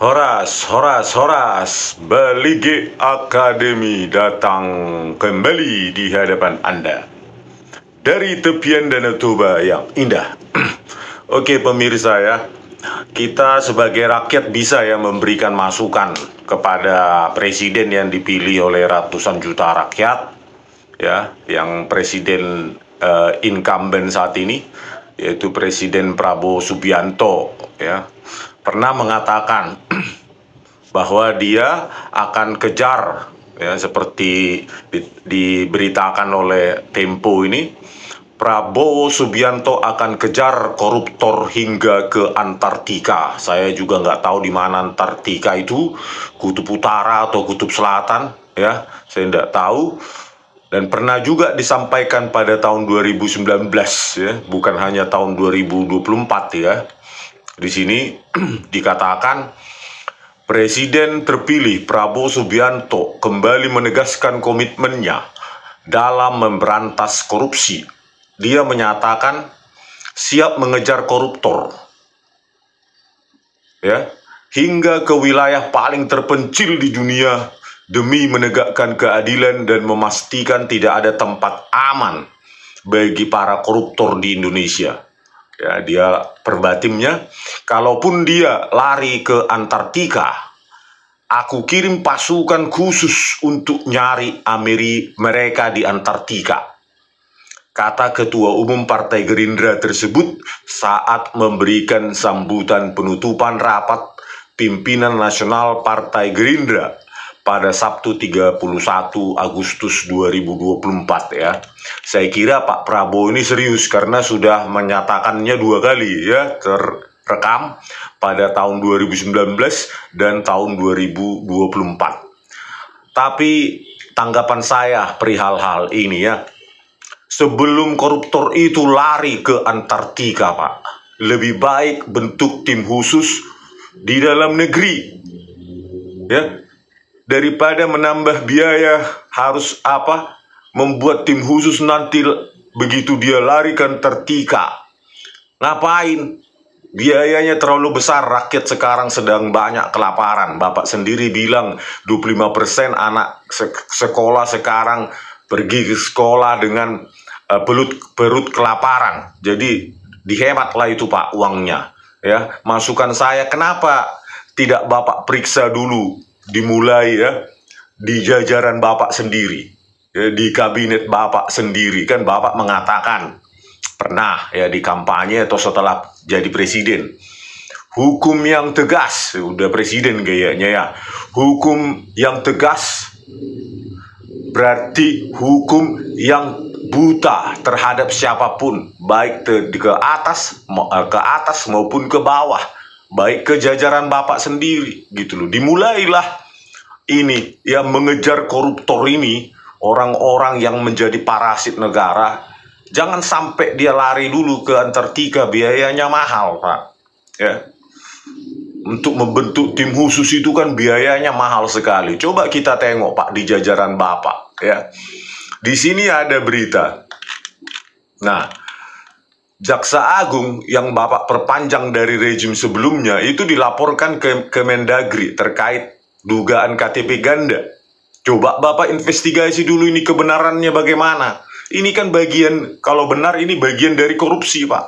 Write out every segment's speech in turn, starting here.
Horas, Horas, Horas, Balige Akademi datang kembali di hadapan Anda dari tepian Danau Toba yang indah. Oke pemirsa ya, kita sebagai rakyat bisa ya memberikan masukan kepada presiden yang dipilih oleh ratusan juta rakyat ya, yang presiden incumbent saat ini yaitu Presiden Prabowo Subianto ya, pernah mengatakan bahwa dia akan kejar ya, seperti diberitakan oleh Tempo ini, Prabowo Subianto akan kejar koruptor hingga ke Antartika. Saya juga nggak tahu di mana Antartika itu, kutub utara atau kutub selatan ya, saya nggak tahu. Dan pernah juga disampaikan pada tahun 2019 ya, bukan hanya tahun 2024 ya. Di sini dikatakan Presiden terpilih Prabowo Subianto kembali menegaskan komitmennya dalam memberantas korupsi. Dia menyatakan siap mengejar koruptor ya, hingga ke wilayah paling terpencil di dunia demi menegakkan keadilan dan memastikan tidak ada tempat aman bagi para koruptor di Indonesia. Ya, dia perbatimnya, kalaupun dia lari ke Antartika, aku kirim pasukan khusus untuk nyari mereka di Antartika, kata Ketua Umum Partai Gerindra tersebut saat memberikan sambutan penutupan rapat pimpinan nasional Partai Gerindra pada Sabtu 31 Agustus 2024 ya. Saya kira Pak Prabowo ini serius karena sudah menyatakannya 2 kali ya, terekam pada tahun 2019 dan tahun 2024. Tapi tanggapan saya perihal hal ini ya, sebelum koruptor itu lari ke Antartika Pak, lebih baik bentuk tim khusus di dalam negeri ya, daripada menambah biaya harus membuat tim khusus nanti begitu dia lari ke Antartika. Ngapain? Biayanya terlalu besar, rakyat sekarang sedang banyak kelaparan. Bapak sendiri bilang 25% anak sekolah sekarang pergi ke sekolah dengan perut kelaparan. Jadi dihematlah itu Pak uangnya ya. Masukan saya, kenapa tidak Bapak periksa dulu, dimulai ya di jajaran Bapak sendiri ya, di kabinet Bapak sendiri. Kan Bapak mengatakan pernah ya di kampanye atau setelah jadi presiden, hukum yang tegas, udah presiden kayaknya ya, hukum yang tegas berarti hukum yang buta terhadap siapapun, baik ke atas maupun ke bawah, baik ke jajaran Bapak sendiri gitu loh. Dimulailah ini yang mengejar koruptor ini, orang-orang yang menjadi parasit negara. Jangan sampai dia lari dulu ke Antartika, biayanya mahal Pak ya. Untuk membentuk tim khusus itu kan biayanya mahal sekali. Coba kita tengok Pak di jajaran Bapak ya. Di sini ada berita. Nah, Jaksa Agung yang Bapak perpanjang dari rejim sebelumnya itu dilaporkan ke Kemendagri terkait dugaan KTP ganda. Coba Bapak investigasi dulu ini kebenarannya bagaimana. Ini kan bagian, kalau benar ini bagian dari korupsi Pak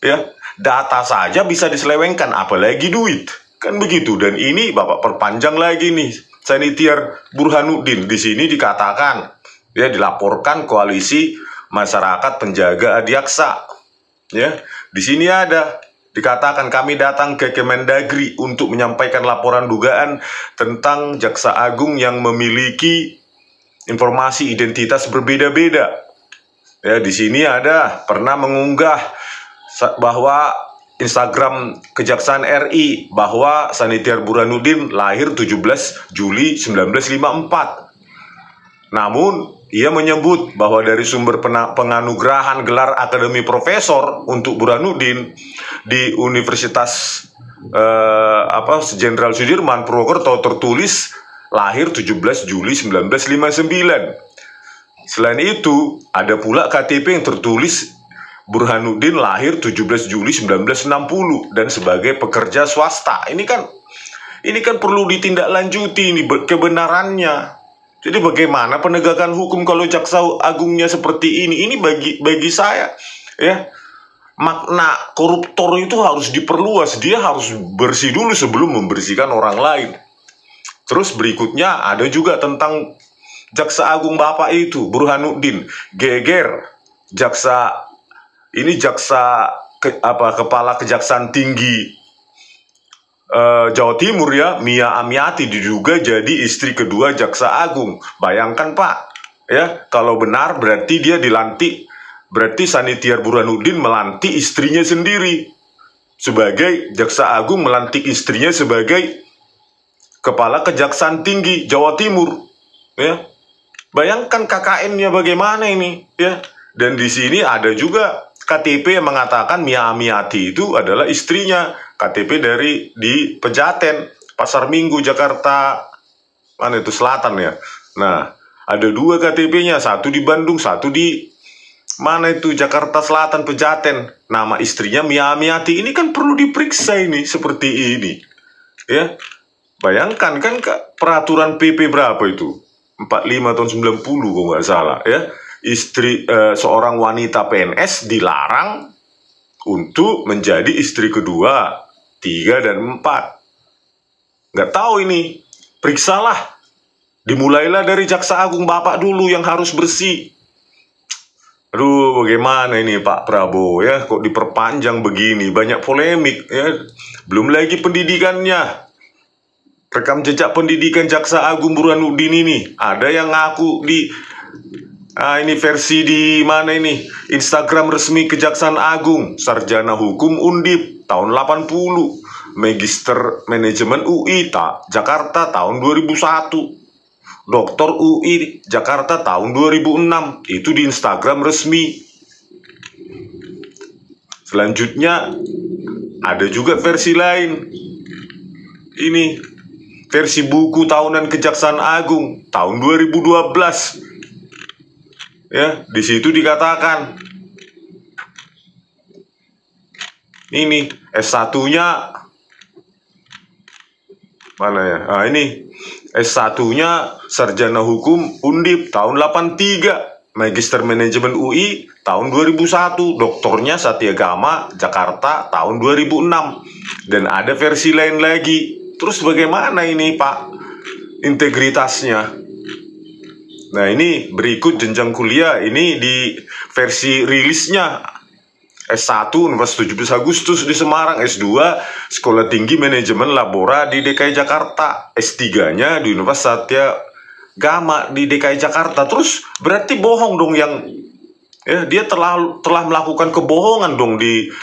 ya. Data saja bisa diselewengkan, apalagi duit, kan begitu. Dan ini Bapak perpanjang lagi nih, Sanitiar Burhanuddin. Di sini dikatakan ya, dilaporkan Koalisi Masyarakat Penjaga Adiaksa ya. Di sini ada dikatakan, kami datang ke Kemendagri untuk menyampaikan laporan dugaan tentang Jaksa Agung yang memiliki informasi identitas berbeda-beda. Ya, di sini ada pernah mengunggah bahwa Instagram Kejaksaan RI bahwa Sanitiar Burhanuddin lahir 17 Juli 1954. Namun ia menyebut bahwa dari sumber penganugerahan gelar akademi profesor untuk Burhanuddin di Universitas Jenderal Sudirman Purwokerto tertulis lahir 17 Juli 1959. Selain itu, ada pula KTP yang tertulis Burhanuddin lahir 17 Juli 1960 dan sebagai pekerja swasta. Ini kan Ini kan perlu ditindaklanjuti ini kebenarannya. Jadi bagaimana penegakan hukum kalau jaksa agungnya seperti ini? Ini bagi saya, ya, makna koruptor itu harus diperluas. Dia harus bersih dulu sebelum membersihkan orang lain. Terus berikutnya ada juga tentang jaksa agung Bapak itu, Burhanuddin, geger kepala kejaksaan tinggi Jawa Timur, ya, Mia Amiati, diduga jadi istri kedua jaksa agung. Bayangkan Pak, ya, kalau benar berarti dia dilantik, berarti Sanitiar Burhanuddin melantik istrinya sendiri sebagai jaksa agung, melantik istrinya sebagai kepala kejaksaan tinggi Jawa Timur, ya. Bayangkan KKN-nya bagaimana ini, ya. Dan di sini ada juga KTP yang mengatakan Mia Amiati itu adalah istrinya. KTP di Pejaten, Pasar Minggu, Jakarta, mana itu, Selatan, ya. Nah, ada 2 KTP-nya, satu di Bandung, satu di mana itu, Jakarta Selatan, Pejaten. Nama istrinya Mia Amiati. Ini kan perlu diperiksa ini seperti ini, ya. Bayangkan kan peraturan PP berapa itu? 45 tahun 90 kalau nggak salah, ya. Seorang wanita PNS dilarang untuk menjadi istri kedua, 3 dan 4. Nggak tahu ini, periksalah. Dimulailah dari jaksa agung Bapak dulu yang harus bersih. Aduh, bagaimana ini Pak Prabowo, ya, kok diperpanjang begini, banyak polemik, ya. Belum lagi pendidikannya. Rekam jejak pendidikan jaksa agung Burhanuddin ini, ada yang ngaku ini versi di mana ini? Instagram resmi Kejaksaan Agung, sarjana hukum Undip tahun 80, Magister Manajemen UI Jakarta tahun 2001, Doktor UI Jakarta tahun 2006. Itu di Instagram resmi. Selanjutnya ada juga versi lain. Ini versi buku tahunan Kejaksaan Agung tahun 2012. Ya, di situ dikatakan ini S1-nya mana ya? Ini S1-nya sarjana hukum Undip tahun 83, Magister Manajemen UI tahun 2001, doktornya Satyagama Jakarta tahun 2006. Dan ada versi lain lagi. Terus bagaimana ini Pak integritasnya? Nah, ini berikut jenjang kuliah, ini di versi rilisnya. S1 Universitas 17 Agustus di Semarang, S2 Sekolah Tinggi Manajemen Labora di DKI Jakarta, S3-nya di Universitas Satyagama di DKI Jakarta. Terus berarti bohong dong yang, ya, dia telah melakukan kebohongan dong di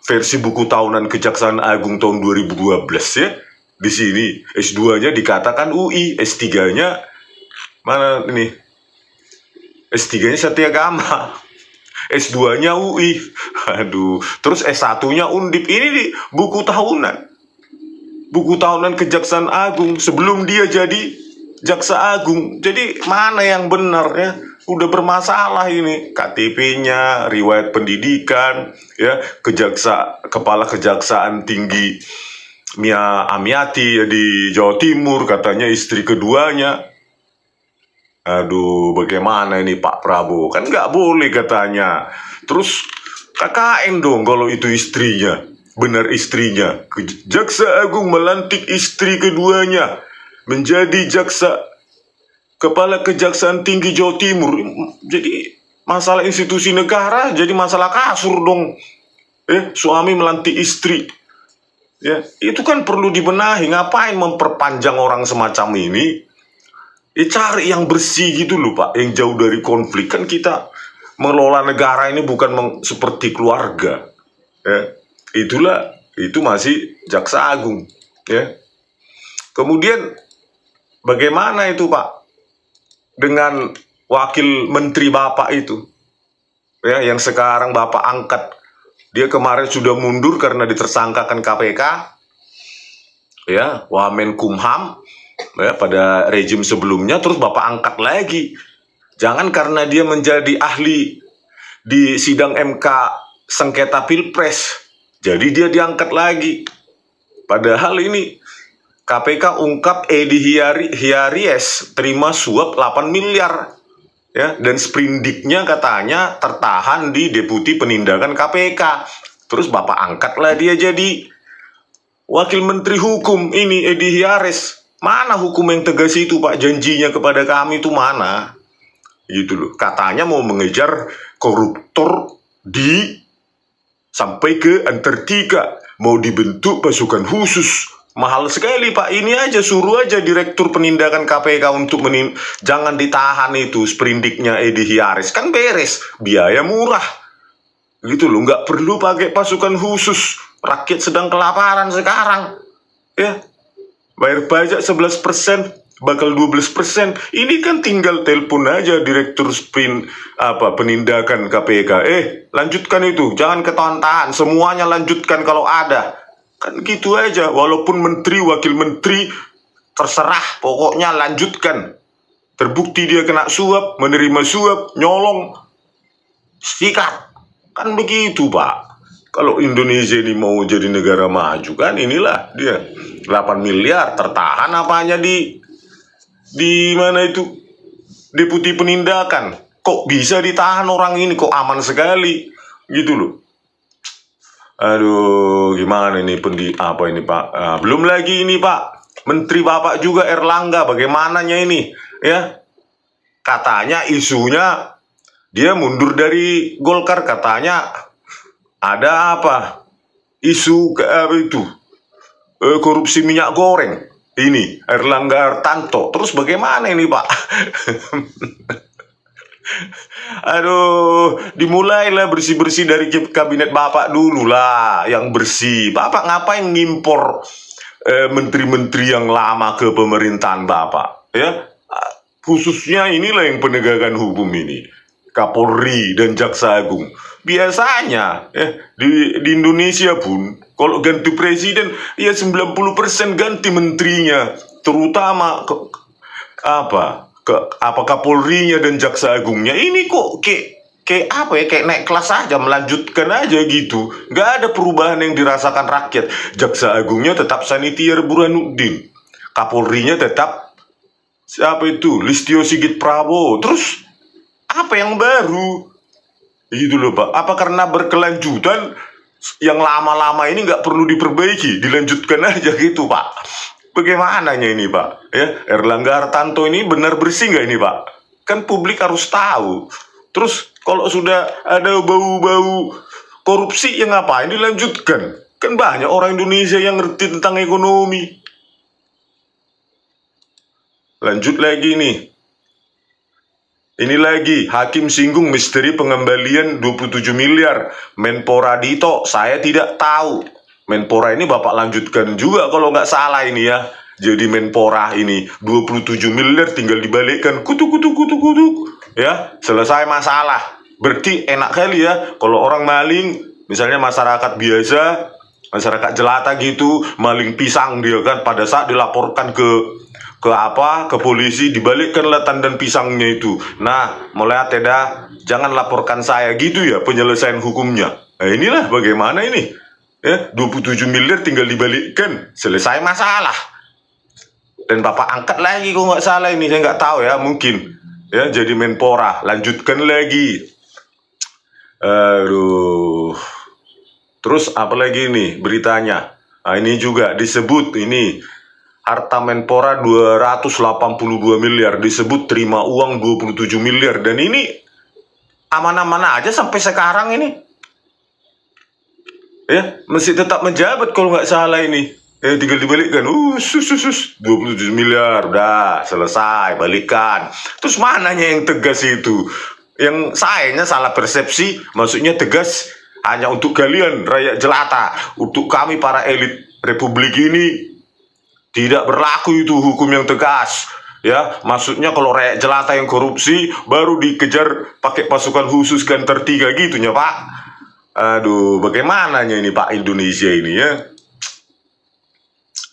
versi buku tahunan Kejaksaan Agung tahun 2012, ya. Di sini S2-nya dikatakan UI, S3-nya mana ini? S3-nya Satyagama, S2-nya UI. Aduh, terus S1-nya Undip. Ini di buku tahunan Kejaksaan Agung sebelum dia jadi jaksa agung. Jadi mana yang benar, ya? Udah bermasalah ini, KTP-nya, riwayat pendidikan, ya, kepala kejaksaan tinggi Mia Amiati, ya, di Jawa Timur, katanya istri keduanya. Aduh, bagaimana ini Pak Prabowo? Kan nggak boleh katanya. Terus KKN dong kalau itu istrinya, benar istrinya. Jaksa Agung melantik istri keduanya menjadi kepala Kejaksaan Tinggi Jawa Timur. Jadi masalah institusi negara jadi masalah kasur dong. Suami melantik istri. Ya, itu kan perlu dibenahi. Ngapain memperpanjang orang semacam ini? Cari yang bersih gitu loh Pak, yang jauh dari konflik. Kan kita mengelola negara ini bukan seperti keluarga, ya. Itu masih jaksa agung, ya. Kemudian bagaimana itu Pak dengan wakil menteri Bapak itu, ya, yang sekarang Bapak angkat? Dia kemarin sudah mundur karena ditersangkakan KPK, ya, Wamenkumham, ya, pada rejim sebelumnya. Terus Bapak angkat lagi. Jangan karena dia menjadi ahli di sidang MK sengketa Pilpres, jadi dia diangkat lagi. Padahal ini KPK ungkap Edi Hiaries terima suap 8 miliar. Ya, dan sprindiknya katanya tertahan di Deputi Penindakan KPK. Terus Bapak angkatlah dia jadi Wakil Menteri Hukum ini, Edi Hiaries. Mana hukum yang tegas itu, Pak? Janjinya kepada kami itu mana? Gitu loh. Katanya mau mengejar koruptor sampai ke Antartika. Mau dibentuk pasukan khusus. Mahal sekali, Pak. Ini aja, suruh aja Direktur Penindakan KPK untuk jangan ditahan itu sprindiknya Edi Hiaries. Kan beres. Biaya murah. Gitu loh. Nggak perlu pakai pasukan khusus. Rakyat sedang kelaparan sekarang. Ya. Bayar pajak 11%. Bakal 12%. Ini kan tinggal telepon aja Direktur Penindakan KPK. Lanjutkan itu. Jangan ketahan-tahan. Semuanya lanjutkan kalau ada. Kan gitu aja, walaupun menteri, wakil menteri, terserah, pokoknya lanjutkan. Terbukti dia kena suap, menerima suap, nyolong, sikat. Kan begitu, Pak. Kalau Indonesia ini mau jadi negara maju, kan inilah dia. 8 miliar, tertahan apanya di mana itu? Deputi Penindakan. Kok bisa ditahan orang ini? Kok aman sekali? Gitu loh. Aduh, gimana ini apa ini, Pak? Belum lagi ini, Pak. Menteri Bapak juga Erlangga, bagaimananya ini? Ya. Katanya isunya dia mundur dari Golkar, katanya ada apa? Isu korupsi minyak goreng. Ini Erlangga Hartanto. Terus bagaimana ini, Pak? Aduh, dimulailah bersih-bersih dari kabinet Bapak dulu lah, yang bersih. Bapak ngapain ngimpor menteri-menteri yang lama ke pemerintahan Bapak? Ya, khususnya inilah yang penegakan hukum ini, Kapolri dan Jaksa Agung. Biasanya di Indonesia pun kalau ganti presiden ya 90% ganti menterinya, terutama Kapolrinya dan Jaksa Agungnya. Ini kok kayak naik kelas aja, melanjutkan aja gitu. Nggak ada perubahan yang dirasakan rakyat. Jaksa Agungnya tetap Sanitiar Burhanuddin, Kapolrinya tetap Listio Sigit Prabowo. Terus apa yang baru? Gitu loh, Pak. Apa karena berkelanjutan yang lama-lama ini nggak perlu diperbaiki, dilanjutkan aja gitu, Pak? Bagaimananya ini, Pak? Ya, Erlangga Hartanto ini benar bersih nggak ini, Pak? Kan publik harus tahu. Terus kalau sudah ada bau-bau korupsi, ya ngapain dilanjutkan? Kan banyak orang Indonesia yang ngerti tentang ekonomi. Lanjut lagi nih. Ini lagi, hakim singgung misteri pengembalian 27 miliar. Menpora Dito, saya tidak tahu. Menpora ini Bapak lanjutkan juga kalau nggak salah ini ya. Jadi Menpora ini 27 miliar tinggal dibalikkan. Kutuk. Ya, selesai masalah. Berarti enak kali ya kalau orang maling, misalnya masyarakat biasa, masyarakat jelata gitu, maling pisang dia kan, pada saat dilaporkan ke polisi, dibalikkanlah tandan pisangnya itu. Nah, mulai tidak, jangan laporkan saya gitu ya penyelesaian hukumnya. Nah, inilah bagaimana ini. Ya, 27 miliar tinggal dibalikkan, selesai masalah. Dan Bapak angkat lagi kok nggak salah ini, saya nggak tahu ya, mungkin ya jadi Menpora, lanjutkan lagi. Aduh. Terus apa lagi nih beritanya? Nah, ini juga disebut ini harta Menpora 282 miliar, disebut terima uang 27 miliar. Dan ini aman-aman aja sampai sekarang ini. Ya, masih tetap menjabat kalau nggak salah ini. Tinggal dibalikkan. 27 miliar, udah selesai, balikan. Terus mananya yang tegas itu? Yang sayangnya salah persepsi, maksudnya tegas hanya untuk kalian rakyat jelata. Untuk kami para elit republik ini tidak berlaku itu hukum yang tegas. Ya, maksudnya kalau rakyat jelata yang korupsi baru dikejar pakai pasukan khusus kan tertiga gitu ya, Pak. Aduh, bagaimananya ini Pak Indonesia ini ya.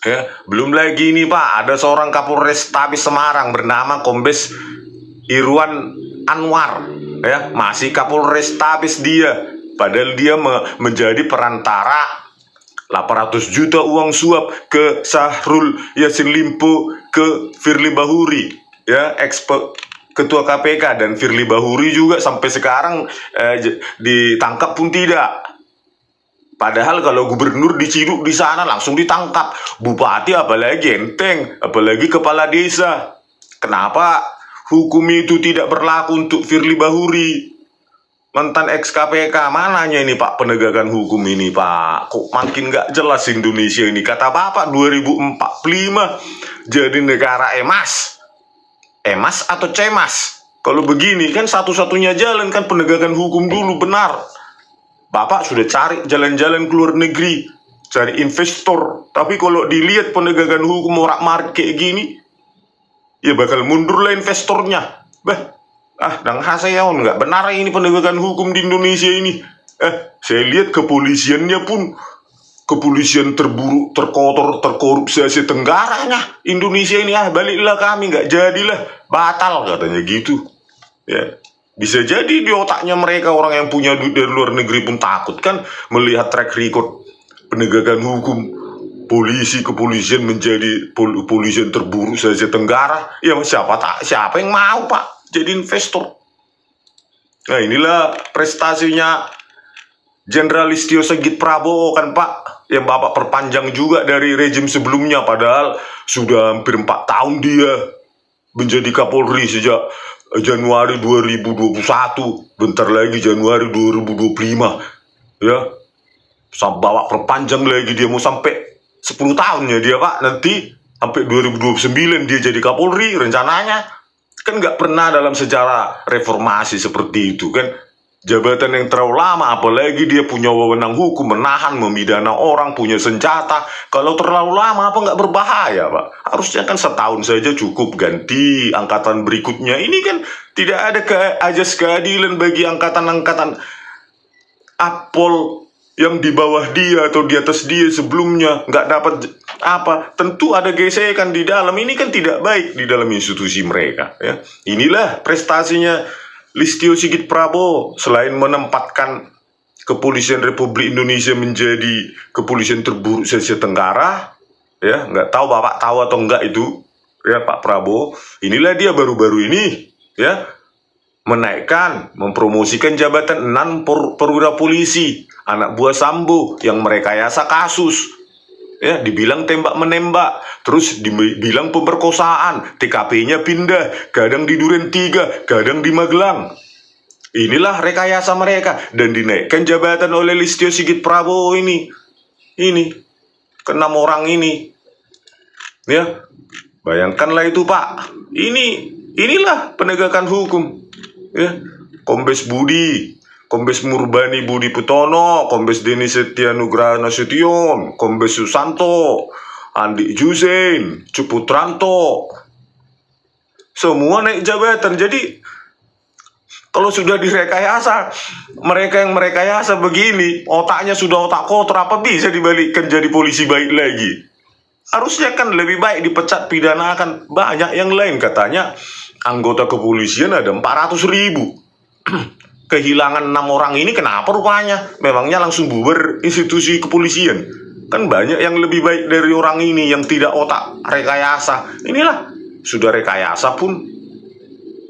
Ya, belum lagi ini Pak, ada seorang Kapolres Tabes Semarang bernama Kombes Irwan Anwar. Ya, masih Kapolres Tabes dia. Padahal dia menjadi perantara 800 juta uang suap ke Syahrul Yassin Limpo, ke Firly Bahuri, ya, ketua KPK, dan Firly Bahuri juga sampai sekarang ditangkap pun tidak. Padahal kalau gubernur diciduk di sana langsung ditangkap, bupati apalagi enteng, apalagi kepala desa. Kenapa hukum itu tidak berlaku untuk Firly Bahuri, mantan ex KPK? Mananya ini Pak penegakan hukum ini Pak? Kok makin nggak jelas Indonesia ini? Kata Bapak 2045 jadi negara emas. Emas atau cemas? Kalau begini kan satu-satunya jalan kan penegakan hukum dulu, benar. Bapak sudah cari jalan-jalan ke luar negeri, cari investor. Tapi kalau dilihat penegakan hukum orang kayak gini, ya bakal mundur lah investornya. Dan saya nggak benar ini penegakan hukum di Indonesia ini. Saya lihat kepolisiannya pun kepolisian terburuk, terkotor, terkorupsi Asia Tenggaranya Indonesia ini. Baliklah kami, nggak jadilah, batal katanya gitu. Ya, bisa jadi di otaknya mereka, orang yang punya duit dari luar negeri pun takut kan melihat track record penegakan hukum kepolisian menjadi kepolisian terburuk Asia Tenggara. Ya siapa yang mau Pak jadi investor? Nah, inilah prestasinya Jenderal Listio Sigit Prabowo kan Pak, yang Bapak perpanjang juga dari rejim sebelumnya, padahal sudah hampir 4 tahun dia menjadi Kapolri sejak Januari 2021, bentar lagi Januari 2025, ya. Bapak perpanjang lagi, dia mau sampai 10 tahunnya dia Pak, nanti sampai 2029 dia jadi Kapolri rencananya. Kan nggak pernah dalam sejarah reformasi seperti itu kan, jabatan yang terlalu lama, apalagi dia punya wewenang hukum, menahan, memidana orang, punya senjata. Kalau terlalu lama apa nggak berbahaya Pak? Harusnya kan setahun saja cukup, ganti angkatan berikutnya. Ini kan tidak ada ajas keadilan bagi angkatan-angkatan Akpol yang di bawah dia atau di atas dia sebelumnya, nggak dapat apa. Tentu ada gesekan di dalam, ini kan tidak baik di dalam institusi mereka, ya. Inilah prestasinya Listio Sigit Prabowo, selain menempatkan kepolisian Republik Indonesia menjadi kepolisian terburuk Asia Tenggara, ya, nggak tahu Bapak tahu atau enggak itu, ya, Pak Prabowo. Inilah dia baru-baru ini, ya, menaikkan, mempromosikan jabatan 6 perwira polisi, anak buah Sambo yang merekayasa kasus. Ya, dibilang tembak menembak, terus dibilang pemerkosaan, TKP-nya pindah, kadang di Duren 3, kadang di Magelang. Inilah rekayasa mereka, dan dinaikkan jabatan oleh Listio Sigit Prabowo ini ke 6 orang ini. Ya, bayangkanlah itu Pak. Inilah penegakan hukum. Ya, Kombes Murbani Budi Putono, Kombes Deni Setia Nugraha Nasution, Kombes Susanto, Andi Jusen, Cuputranto, semua naik jabatan. Jadi kalau sudah direkayasa, mereka yang merekayasa begini, otaknya sudah otak kotor, apa bisa dibalikkan jadi polisi baik lagi? Harusnya kan lebih baik dipecat, pidanakan. Banyak yang lain katanya anggota kepolisian ada 400.000. Kehilangan 6 orang ini kenapa rupanya? Memangnya langsung bubar institusi kepolisian? Kan banyak yang lebih baik dari orang ini yang tidak otak rekayasa. Inilah, sudah rekayasa pun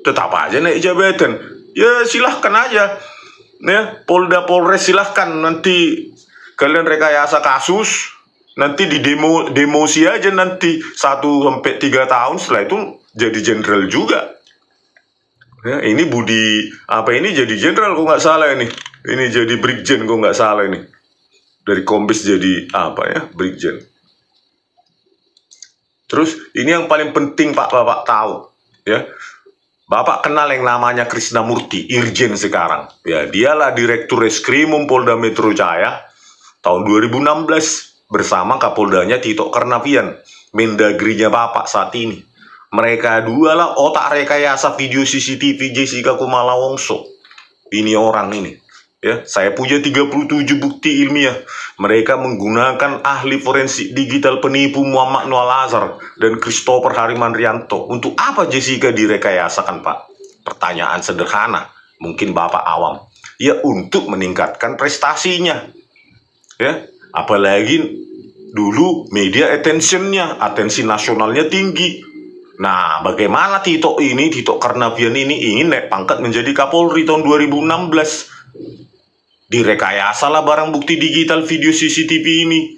tetap aja naik jabatan. Ya silahkan aja, ya, Polda Polres silahkan, nanti kalian rekayasa kasus, nanti di demosi aja nanti 1-3 tahun, setelah itu jadi jenderal juga. Ya, ini ini jadi jenderal kok nggak salah ini. Ini jadi brigjen kok nggak salah ini. Dari kombes jadi brigjen. Terus ini yang paling penting Bapak tahu, ya. Bapak kenal yang namanya Krisnamurti, Irjen sekarang. Ya, dialah Direktur Reskrimum Polda Metro Jaya tahun 2016 bersama Kapoldanya Tito Karnavian, Mendagrinya Bapak saat ini. Mereka dua lah otak rekayasa video CCTV Jessica Kumala Wongso. Ini orang ini. Ya, saya punya 37 bukti ilmiah. Mereka menggunakan ahli forensik digital penipu Muhammad Noel Azhar dan Christopher Harimandrianto. Untuk apa Jessica direkayasakan, Pak? Pertanyaan sederhana. Mungkin Bapak awam. Ya, untuk meningkatkan prestasinya. Ya, Apalagi dulu media atensi nasionalnya tinggi. Nah, bagaimana Tito Karnavian ini ingin naik pangkat menjadi Kapolri tahun 2016. Direkayasalah barang bukti digital video CCTV ini.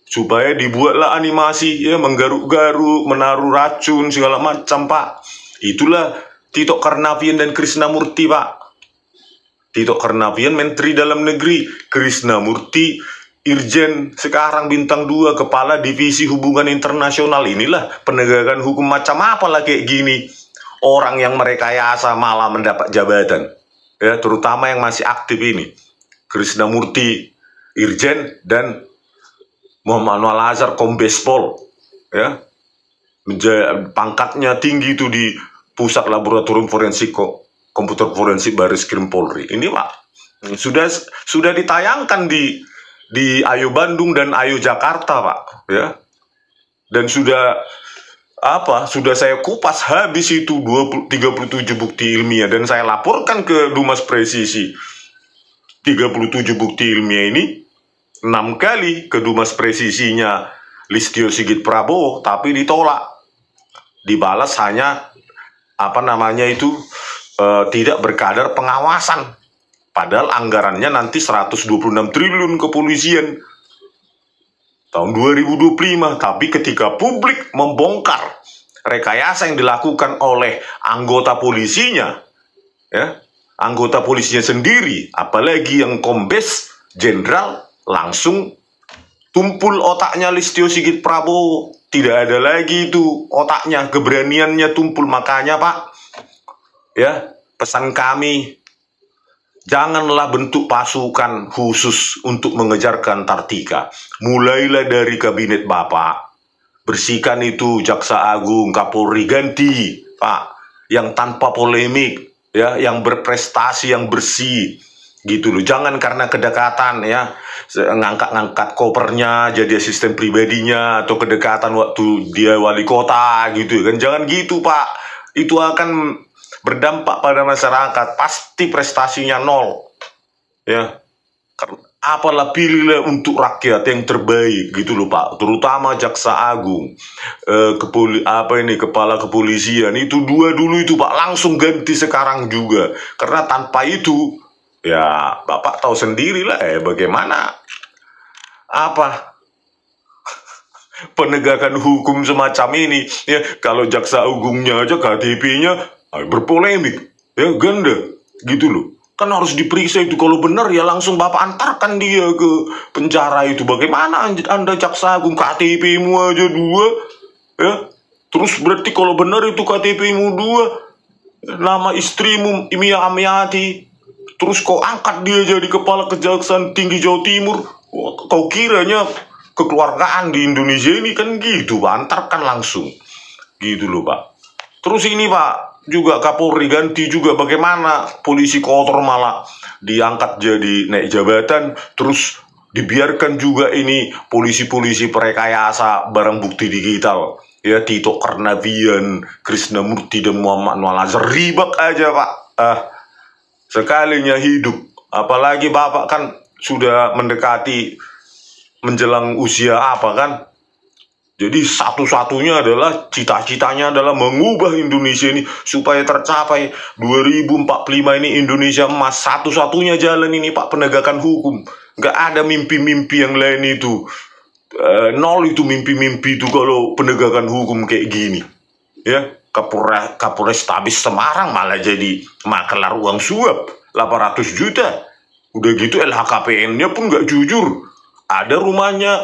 Supaya dibuatlah animasi, ya, menggaruk-garuk, menaruh racun, segala macam, Pak. Itulah Tito Karnavian dan Krisnamurti, Pak. Tito Karnavian Menteri Dalam Negeri, Krisnamurti Irjen sekarang bintang 2 Kepala Divisi Hubungan Internasional. Inilah penegakan hukum macam apa lah kayak gini. Orang yang merekayasa malah mendapat jabatan. Ya, terutama yang masih aktif ini. Krisnamurti Irjen dan Muhammad Anwar Azhar Kombes Pol. Ya. Pangkatnya tinggi itu di Pusat Laboratorium Forensik Komputer Forensik Bareskrim Polri. Ini Pak sudah ditayangkan di Ayo Bandung dan Ayo Jakarta, Pak, ya. Dan sudah saya kupas habis itu 37 bukti ilmiah dan saya laporkan ke Dumas Presisi. 37 bukti ilmiah ini 6 kali ke Dumas Presisinya Listio Sigit Prabowo, tapi ditolak. Dibalas hanya tidak berkadar pengawasan. Padahal anggarannya nanti 126 triliun kepolisian tahun 2025. Tapi ketika publik membongkar rekayasa yang dilakukan oleh anggota polisinya, ya, anggota polisinya sendiri, apalagi yang Kombes Jenderal, langsung tumpul otaknya Listio Sigit Prabowo. Tidak ada lagi itu otaknya, keberaniannya tumpul. Makanya Pak, ya, pesan kami, janganlah bentuk pasukan khusus untuk mengejar ke Antartika. Mulailah dari kabinet Bapak. Bersihkan itu Jaksa Agung, Kapolri, ganti, Pak. Yang tanpa polemik, ya, yang berprestasi, yang bersih. Gitu loh. Jangan karena kedekatan, ya, ngangkat-ngangkat kopernya jadi asisten pribadinya, atau kedekatan waktu dia wali kota gitu kan. Jangan gitu, Pak. Itu akan berdampak pada masyarakat, pasti prestasinya nol, ya. Apalah, pilihlah untuk rakyat yang terbaik gitu loh Pak, terutama Jaksa Agung, Kepala Kepolisian itu 2 dulu itu Pak, langsung ganti sekarang juga, karena tanpa itu ya Bapak tahu sendirilah bagaimana penegakan hukum semacam ini, ya. Kalau Jaksa Agungnya aja KTP-nya berpolemik, ya, ganda gitu loh. Kan harus diperiksa itu, kalau benar ya langsung Bapak antarkan dia ke penjara itu. Bagaimana Anda Jaksa Agung KTP-mu aja 2, ya? Terus berarti kalau benar itu KTP-mu 2, nama istrimu Imia Amiati, terus kau angkat dia jadi Kepala Kejaksaan Tinggi Jawa Timur. Kau kiranya kekeluargaan di Indonesia ini kan gitu, Pak, antarkan langsung gitu loh Pak. Terus ini Pak, juga Kapolri ganti juga, bagaimana polisi kotor malah diangkat jadi naik jabatan, terus dibiarkan juga ini polisi-polisi perekayasa barang bukti digital, ya, Tito Karnavian, Krisnamurti dan Muhammad Anwar Azhar, ribet aja Pak. Sekalinya hidup, apalagi Bapak kan sudah mendekati menjelang usia kan. Jadi satu-satunya adalah cita-citanya adalah mengubah Indonesia ini supaya tercapai 2045 ini Indonesia emas. Satu-satunya jalan ini Pak, penegakan hukum. Nggak ada mimpi-mimpi yang lain itu. Nol itu mimpi-mimpi itu kalau penegakan hukum kayak gini. Ya, Kapolres Tabis Semarang malah jadi makelar uang suap 800 juta. Udah gitu LHKPN-nya pun nggak jujur. Ada rumahnya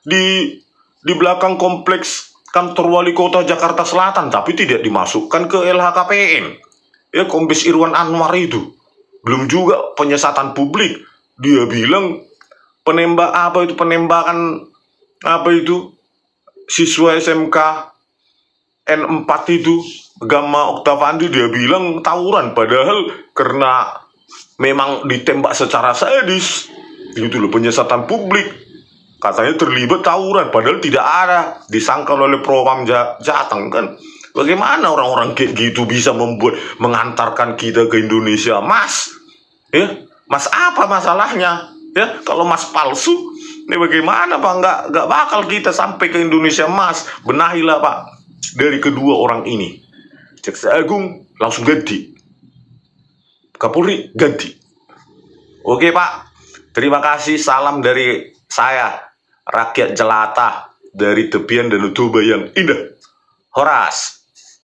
di belakang kompleks kantor wali kota Jakarta Selatan, tapi tidak dimasukkan ke LHKPN. Ya, Kombes Irwan Anwar itu. Belum juga penyesatan publik. Dia bilang penembakan siswa SMK N4 itu, Gamma Oktavandi, dia bilang tawuran, padahal karena memang ditembak secara sadis gitu loh, penyesatan publik. Katanya terlibat tawuran, padahal tidak ada, disangkal oleh Propam Jateng kan. Bagaimana orang-orang kayak gitu bisa mengantarkan kita ke Indonesia, Mas? Ya, Mas apa masalahnya? Ya, kalau Mas palsu, Ini bagaimana Pak? Nggak bakal kita sampai ke Indonesia Emas. Benahilah Pak dari kedua orang ini. Jaksa Agung langsung ganti, Kapolri ganti. Oke Pak, terima kasih. Salam dari saya, rakyat jelata dari tepian Danau Toba yang indah. Horas.